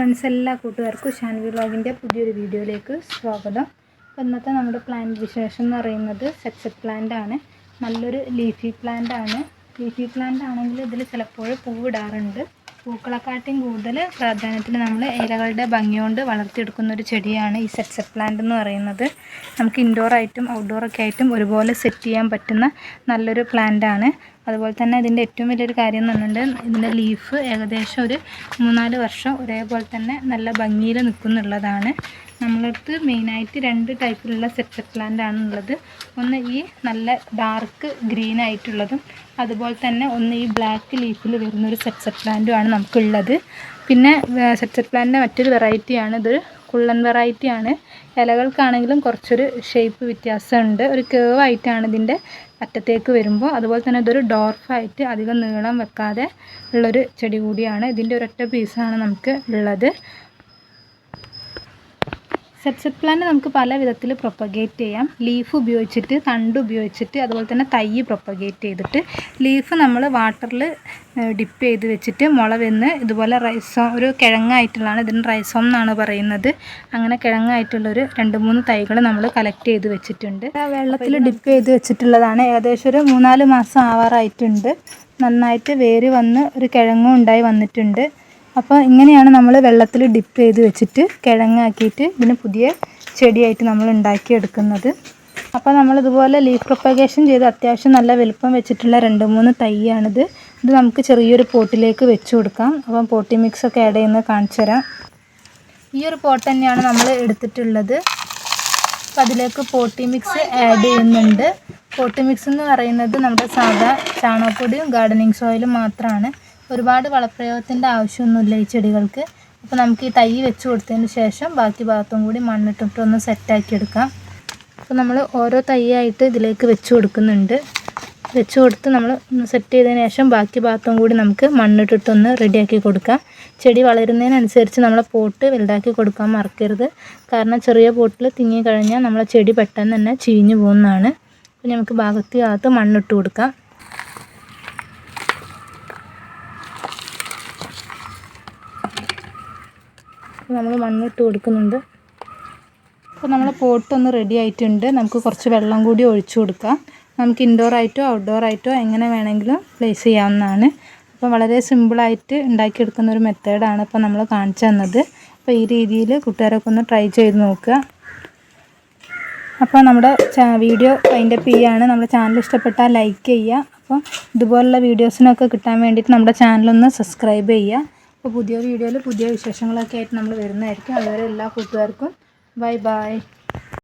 Friends, എല്ലാ കൂട്ടുകാർക്കും ഷാൻവി വ്ളോഗിൻ്റെ പുതിയൊരു വീഡിയോയിലേക്ക് സ്വാഗതം. അപ്പോൾ ഇന്നത്തെ നമ്മുടെ പ്ലാന്റ് വിശേഷം എന്ന് പറയുന്നത് സക്സസ് പ്ലാന്റ് ആണ്. നല്ലൊരു ലീഫി പ്ലാന്റ് ആണ്. ലീഫി പ്ലാന്റ് ആണെങ്കിൽ ഇതിൽ ചിലപ്പോൾ പൂവിടാറുണ്ട്. പൂക്കളെക്കാട്ടിയും കൂടുതൽ പ്രാധാന്യത്തിൽ നമ്മൾ ഇലകളുടെ ഭംഗി കൊണ്ട് വളർത്തിയെടുക്കുന്ന ഒരു ചെടിയാണ് ഈ സക്സസ് പ്ലാന്റ് എന്ന് പറയുന്നത്. നമുക്ക് ഇൻഡോറായിട്ടും ഔട്ട്ഡോറൊക്കെ ആയിട്ടും ഒരുപോലെ സെറ്റ് ചെയ്യാൻ പറ്റുന്ന നല്ലൊരു പ്ലാന്റ് ആണ്. അതുപോലെ തന്നെ ഇതിൻ്റെ ഏറ്റവും വലിയൊരു കാര്യം എന്ന് പറഞ്ഞിട്ടുണ്ടെങ്കിൽ ഇതിൻ്റെ ലീഫ് ഏകദേശം ഒരു 3-4 വർഷം ഒരേപോലെ തന്നെ നല്ല ഭംഗിയിൽ നിൽക്കുന്നുള്ളതാണ്. നമ്മളടുത്ത് മെയിനായിട്ട് 2 ടൈപ്പിലുള്ള സക്സസ് പ്ലാന്റ് ആണുള്ളത്. ഒന്ന് ഈ നല്ല ഡാർക്ക് ഗ്രീൻ ആയിട്ടുള്ളതും അതുപോലെ തന്നെ ഒന്ന് ഈ ബ്ലാക്ക് ലീഫിൽ വരുന്നൊരു സക്സസ് പ്ലാന്റുമാണ് നമുക്കുള്ളത്. പിന്നെ സക്സസ് പ്ലാന്റിൻ്റെ മറ്റൊരു വെറൈറ്റിയാണ് ഇത്, കുള്ളൻ വെറൈറ്റിയാണ്. ഇലകൾക്കാണെങ്കിലും കുറച്ചൊരു ഷേപ്പ് വ്യത്യാസമുണ്ട്. ഒരു കേവ് ആയിട്ടാണ് ഇതിൻ്റെ അറ്റത്തേക്ക് വരുമ്പോൾ. അതുപോലെ തന്നെ ഇതൊരു ഡോർഫായിട്ട് അധികം നീളം വെക്കാതെ ഉള്ളൊരു ചെടി കൂടിയാണ്. ഇതിൻ്റെ ഒരൊറ്റ പീസാണ് നമുക്ക് ഉള്ളത്. സക്സസ് പ്ലാന്റ് നമുക്ക് പല വിധത്തിൽ പ്രൊപ്പഗേറ്റ് ചെയ്യാം. ലീഫ് ഉപയോഗിച്ചിട്ട്, തണ്ട് ഉപയോഗിച്ചിട്ട്, അതുപോലെ തന്നെ തൈ പ്രൊപ്പഗേറ്റ് ചെയ്തിട്ട്. ലീഫ് നമ്മൾ വാട്ടറിൽ ഡിപ്പ് ചെയ്ത് വെച്ചിട്ട് മുള വന്ന് ഇതുപോലെ റൈസോം, ഒരു കിഴങ്ങായിട്ടുള്ളതാണ്, ഇതിന് റൈസോം എന്നാണ് പറയുന്നത്. അങ്ങനെ കിഴങ്ങായിട്ടുള്ളൊരു 2-3 തൈകൾ നമ്മൾ കളക്ട് ചെയ്ത് വെച്ചിട്ടുണ്ട്. വെള്ളത്തിൽ ഡിപ്പ് ചെയ്ത് വെച്ചിട്ടുള്ളതാണ്. ഏകദേശം ഒരു 3-4 മാസം ആവാറായിട്ടുണ്ട്. നന്നായിട്ട് വേര് വന്ന് ഒരു കിഴങ്ങും ഉണ്ടായി വന്നിട്ടുണ്ട്. അപ്പോൾ ഇങ്ങനെയാണ് നമ്മൾ വെള്ളത്തിൽ ഡിപ്പ് ചെയ്ത് വെച്ചിട്ട് കിഴങ്ങാക്കിയിട്ട് ഇതിന് പുതിയ ചെടിയായിട്ട് നമ്മൾ ഉണ്ടാക്കിയെടുക്കുന്നത്. അപ്പോൾ നമ്മളിതുപോലെ ലീഫ് പ്രൊപ്പഗേഷൻ ചെയ്ത് അത്യാവശ്യം നല്ല വലുപ്പം വെച്ചിട്ടുള്ള 2-3 തൈയാണിത്. ഇത് നമുക്ക് ചെറിയൊരു പോട്ടിലേക്ക് വെച്ച് കൊടുക്കാം. അപ്പം പോട്ടി മിക്സൊക്കെ ആഡ് ചെയ്യുന്നത് കാണിച്ചു തരാം. ഈ ഒരു പോട്ട് തന്നെയാണ് നമ്മൾ എടുത്തിട്ടുള്ളത്. അപ്പോൾ അതിലേക്ക് പോട്ടി മിക്സ് ആഡ് ചെയ്യുന്നുണ്ട്. പോട്ടി മിക്സ് എന്ന് പറയുന്നത് നമ്മുടെ സാധാ ചാണകപ്പൊടിയും ഗാർഡനിങ് സോയിലും മാത്രമാണ്. ഒരുപാട് വളപ്രയോഗത്തിൻ്റെ ആവശ്യമൊന്നുമില്ല ഈ ചെടികൾക്ക്. അപ്പോൾ നമുക്ക് ഈ തൈ വെച്ച് കൊടുത്തതിന് ശേഷം ബാക്കി ഭാഗത്തും കൂടി മണ്ണിട്ടിട്ടൊന്ന് സെറ്റാക്കി എടുക്കാം. അപ്പോൾ നമ്മൾ ഓരോ തൈയായിട്ട് ഇതിലേക്ക് വെച്ച് കൊടുക്കുന്നുണ്ട്. വെച്ച് കൊടുത്ത് നമ്മൾ ഒന്ന് സെറ്റ് ചെയ്തതിന് ശേഷം ബാക്കി ഭാഗത്തും കൂടി നമുക്ക് മണ്ണിട്ടിട്ടൊന്ന് റെഡിയാക്കി കൊടുക്കാം. ചെടി വളരുന്നതിനനുസരിച്ച് നമ്മളെ പോട്ട് വലുതാക്കി കൊടുക്കാൻ മറക്കരുത്. കാരണം ചെറിയ പോട്ടിൽ തിങ്ങി കഴിഞ്ഞാൽ നമ്മളെ ചെടി പെട്ടെന്ന് തന്നെ ചീഞ്ഞു പോകുന്നതാണ്. അപ്പോൾ നമുക്ക് ഭാഗത്ത് മണ്ണിട്ട് കൊടുക്കാം. നമ്മൾ മണ്ണിട്ട് കൊടുക്കുന്നുണ്ട്. അപ്പോൾ നമ്മൾ പോട്ടൊന്ന് റെഡി ആയിട്ടുണ്ട്. നമുക്ക് കുറച്ച് വെള്ളം കൂടി ഒഴിച്ചു കൊടുക്കാം. നമുക്ക് ഇൻഡോറായിട്ടോ ഔട്ട്ഡോറായിട്ടോ എങ്ങനെ വേണമെങ്കിലും പ്ലേസ് ചെയ്യാവുന്നതാണ്. അപ്പോൾ വളരെ സിമ്പിളായിട്ട് ഉണ്ടാക്കിയെടുക്കുന്ന ഒരു മെത്തേഡാണ് ഇപ്പോൾ നമ്മൾ കാണിച്ചു തന്നത്. അപ്പോൾ ഈ രീതിയിൽ കൂട്ടുകാരൊക്കെ ഒന്ന് ട്രൈ ചെയ്ത് നോക്കുക. അപ്പോൾ നമ്മുടെ വീഡിയോ വൈൻഡപ്പ് ചെയ്യുകയാണ്. നമ്മുടെ ചാനൽ ഇഷ്ടപ്പെട്ടാൽ ലൈക്ക് ചെയ്യുക. അപ്പോൾ ഇതുപോലുള്ള വീഡിയോസിനൊക്കെ കിട്ടാൻ വേണ്ടിയിട്ട് നമ്മുടെ ചാനലൊന്ന് സബ്സ്ക്രൈബ് ചെയ്യുക. അപ്പോൾ പുതിയ വീഡിയോയിൽ പുതിയ വിശേഷങ്ങളൊക്കെ ആയിട്ട് നമ്മൾ വരുന്നതായിരിക്കും. അതുവരെ എല്ലാ കൂട്ടുകാർക്കും ബൈ ബൈ.